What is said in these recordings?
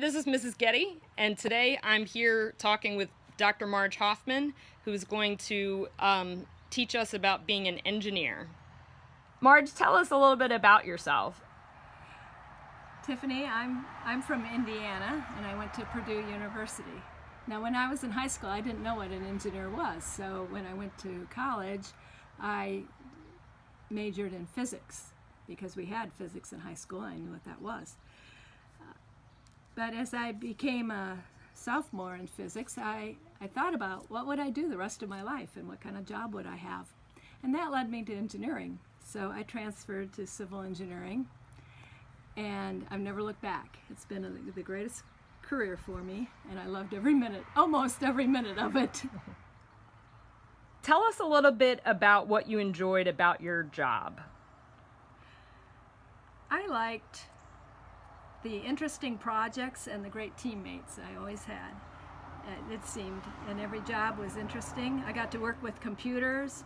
Hi, this is Mrs. Getty, and today I'm here talking with Dr. Marge Hoffman, who's going to teach us about being an engineer. Marge, tell us a little bit about yourself. Tiffany, I'm from Indiana, and I went to Purdue University. Now, when I was in high school, I didn't know what an engineer was, so when I went to college, I majored in physics, because we had physics in high school, and I knew what that was. But as I became a sophomore in physics, I thought about what would I do the rest of my life, and what kind of job would I have? And that led me to engineering. So I transferred to civil engineering, and I've never looked back. It's been the greatest career for me, and I loved every minute, almost every minute of it. Tell us a little bit about what you enjoyed about your job. I liked the interesting projects and the great teammates I always had. It seemed, and every job was interesting. I got to work with computers.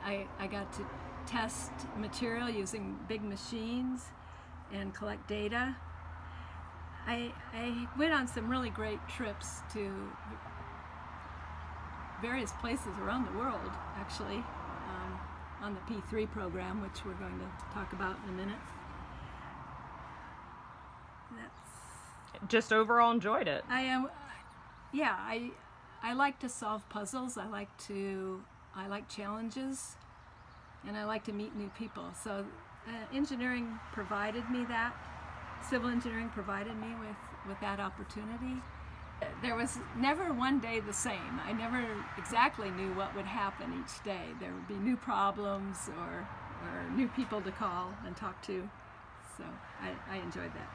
I got to test material using big machines and collect data. I went on some really great trips to various places around the world, actually, on the P3 program, which we're going to talk about in a minute. Just overall enjoyed it. I like to solve puzzles. I like challenges, and I like to meet new people. So engineering provided me that. Civil engineering provided me with that opportunity. There was never one day the same. I never exactly knew what would happen each day. There would be new problems or new people to call and talk to. So I enjoyed that.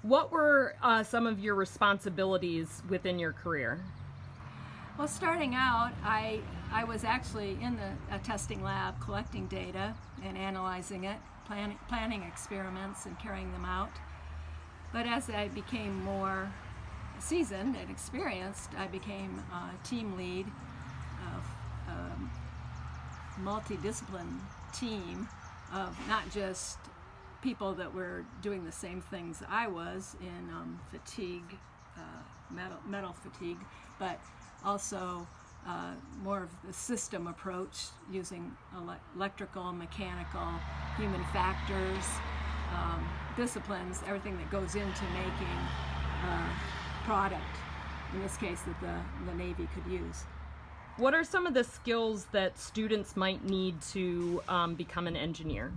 What were some of your responsibilities within your career? Well, starting out, I was actually in a testing lab collecting data and analyzing it, planning experiments and carrying them out. But as I became more seasoned and experienced, I became a team lead of a multidiscipline team of not just people that were doing the same things I was in fatigue, metal fatigue, but also more of the system approach using electrical, mechanical, human factors, disciplines, everything that goes into making a product, in this case that the Navy could use. What are some of the skills that students might need to become an engineer?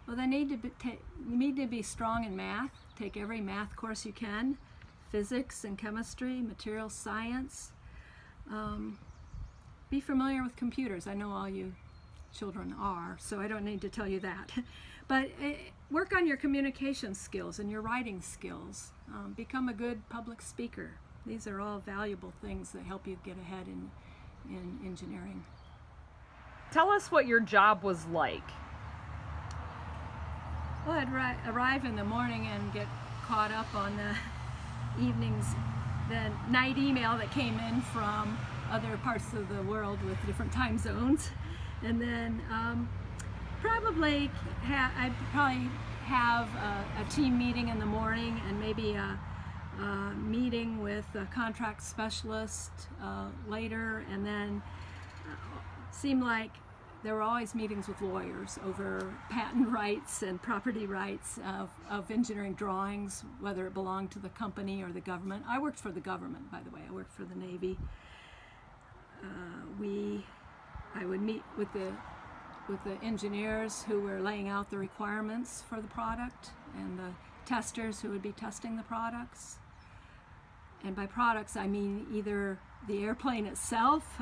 Well, they need to be strong in math. Take every math course you can, physics and chemistry, material science. Be familiar with computers. I know all you children are, so I don't need to tell you that. But work on your communication skills and your writing skills. Become a good public speaker. These are all valuable things that help you get ahead in engineering. Tell us what your job was like. Well, I'd arrive in the morning and get caught up on the night email that came in from other parts of the world with different time zones. And then I'd probably have a team meeting in the morning, and maybe a meeting with a contract specialist later, and then seemed like there were always meetings with lawyers over patent rights and property rights of engineering drawings, whether it belonged to the company or the government. I worked for the government, by the way. I worked for the Navy. I would meet with the engineers who were laying out the requirements for the product, and the testers who would be testing the products. And by products, I mean either the airplane itself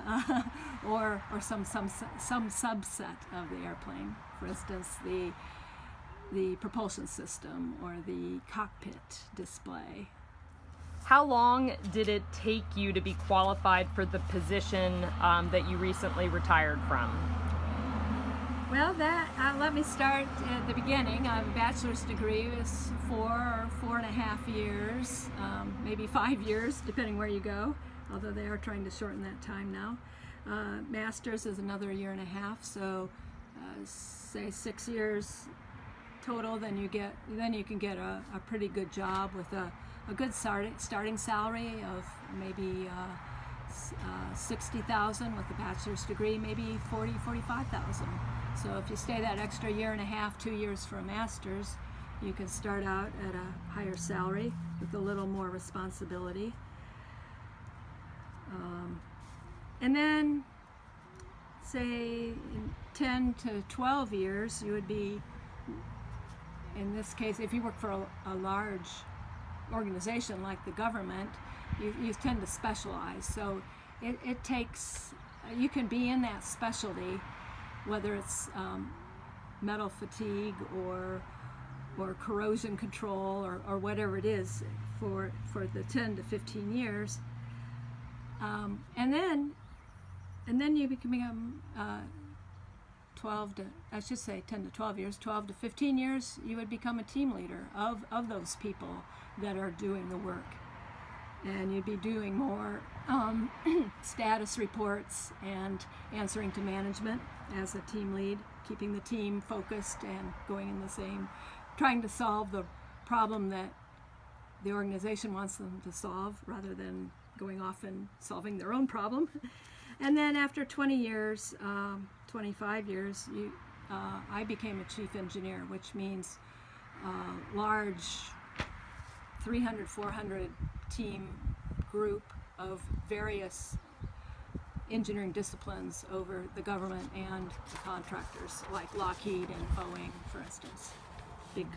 or some subset of the airplane. For instance, the propulsion system or the cockpit display. How long did it take you to be qualified for the position that you recently retired from? Well, let me start at the beginning. I have a bachelor's degree. It was 4.5 years, maybe 5 years, depending where you go, although they are trying to shorten that time now. Master's is another 1.5 years, so say 6 years total, then you can get a pretty good job with a good starting salary of maybe 60,000 with a bachelor's degree, maybe 45,000. So if you stay that extra year and a half, 2 years for a master's, you can start out at a higher salary with a little more responsibility. And then, say, in 10 to 12 years, you would be, in this case, if you work for a large organization like the government, you tend to specialize. So it takes, you can be in that specialty, whether it's metal fatigue or corrosion control or whatever it is for the 10 to 15 years. And then you become 10 to 12 years, 12 to 15 years, you would become a team leader of those people that are doing the work. And you'd be doing more status reports and answering to management as a team lead, keeping the team focused and going in the same, trying to solve the problem that the organization wants them to solve rather than going off and solving their own problem. And then after 20 years, 25 years, I became a chief engineer, which means large 300, 400 team group of various engineering disciplines over the government and the contractors, like Lockheed and Boeing, for instance, big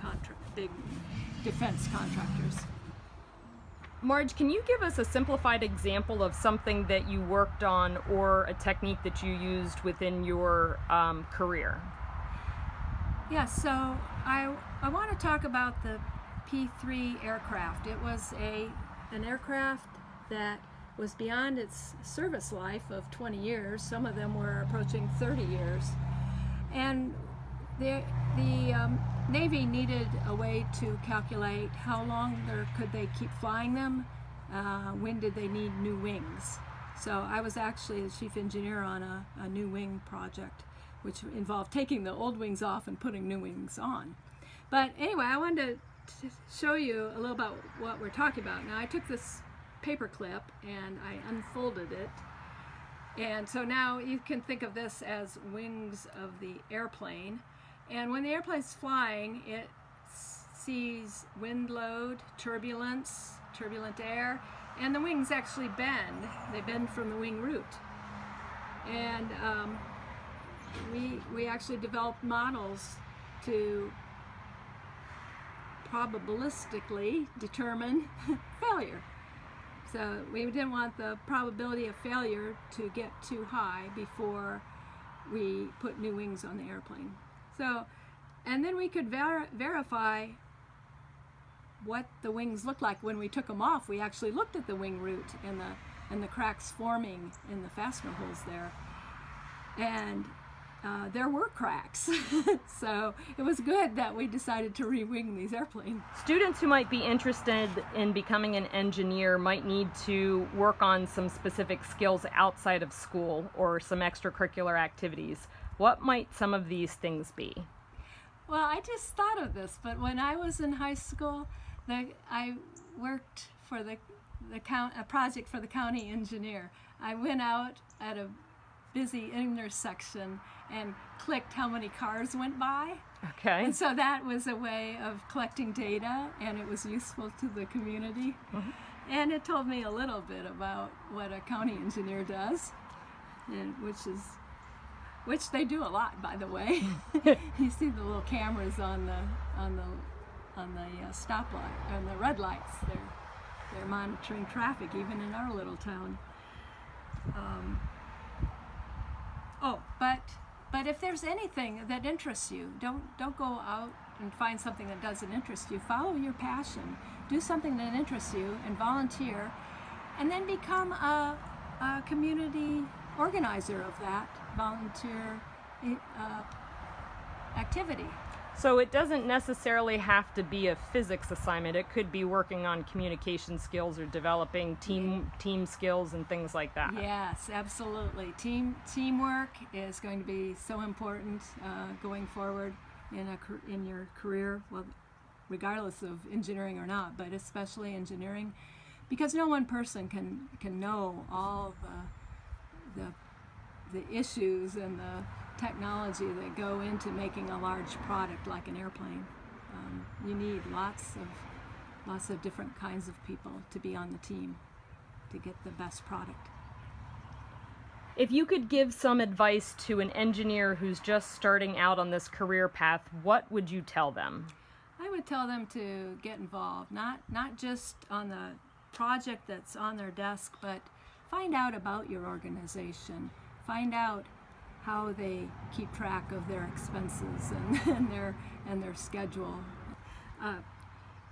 defense contractors. Marge, can you give us a simplified example of something that you worked on or a technique that you used within your career? Yes, so I want to talk about the P-3 aircraft. It was an aircraft that was beyond its service life of 20 years. Some of them were approaching 30 years. And the Navy needed a way to calculate how long could they keep flying them, when did they need new wings. So I was actually the chief engineer on a new wing project, which involved taking the old wings off and putting new wings on. But anyway, I wanted to show you a little about what we're talking about. Now, I took this paper clip and I unfolded it. And so now you can think of this as wings of the airplane. And when the airplane's flying, it sees wind load, turbulence, turbulent air, and the wings actually bend. They bend from the wing root. And we actually developed models to probabilistically determine failure. So we didn't want the probability of failure to get too high before we put new wings on the airplane. So, and then we could verify what the wings looked like when we took them off. We actually looked at the wing root and the cracks forming in the fastener holes there. And there were cracks. So it was good that we decided to re-wing these airplanes. Students who might be interested in becoming an engineer might need to work on some specific skills outside of school or some extracurricular activities. What might some of these things be? Well, I just thought of this, but when I was in high school, I worked for a project for the county engineer. I went out at a busy intersection and clicked how many cars went by. Okay. And so that was a way of collecting data, and it was useful to the community. Mm-hmm. And it told me a little bit about what a county engineer does, and which they do a lot, by the way. You see the little cameras on the stoplight, on the red lights. They're monitoring traffic, even in our little town. But if there's anything that interests you, don't go out and find something that doesn't interest you. Follow your passion. Do something that interests you and volunteer, and then become a community organizer of that volunteer activity. So it doesn't necessarily have to be a physics assignment. It could be working on communication skills or developing team skills and things like that. Yes, absolutely. Teamwork is going to be so important going forward. in your career, well, regardless of engineering or not, but especially engineering, because no one person can know all the issues and the technology that go into making a large product like an airplane. You need lots of different kinds of people to be on the team to get the best product. If you could give some advice to an engineer who's just starting out on this career path, what would you tell them? I would tell them to get involved, not just on the project that's on their desk, but find out about your organization. Find out how they keep track of their expenses and their schedule.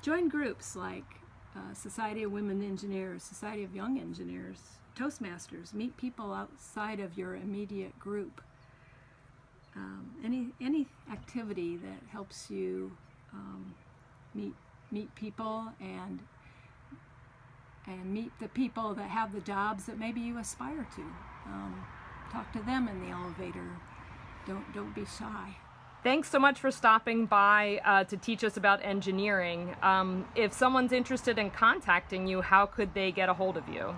Join groups like Society of Women Engineers, Society of Young Engineers, Toastmasters. Meet people outside of your immediate group. Any activity that helps you meet people and meet the people that have the jobs that maybe you aspire to. Talk to them in the elevator. Don't be shy. Thanks so much for stopping by to teach us about engineering. If someone's interested in contacting you, how could they get a hold of you?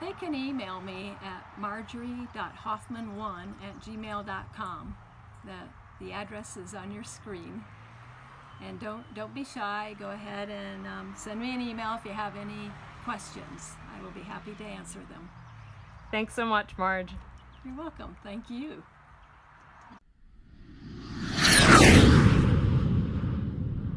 They can email me at marjorie.hoffman1@gmail.com. The address is on your screen. And don't be shy. Go ahead and send me an email if you have any questions. I will be happy to answer them. Thanks so much, Marge. You're welcome. Thank you.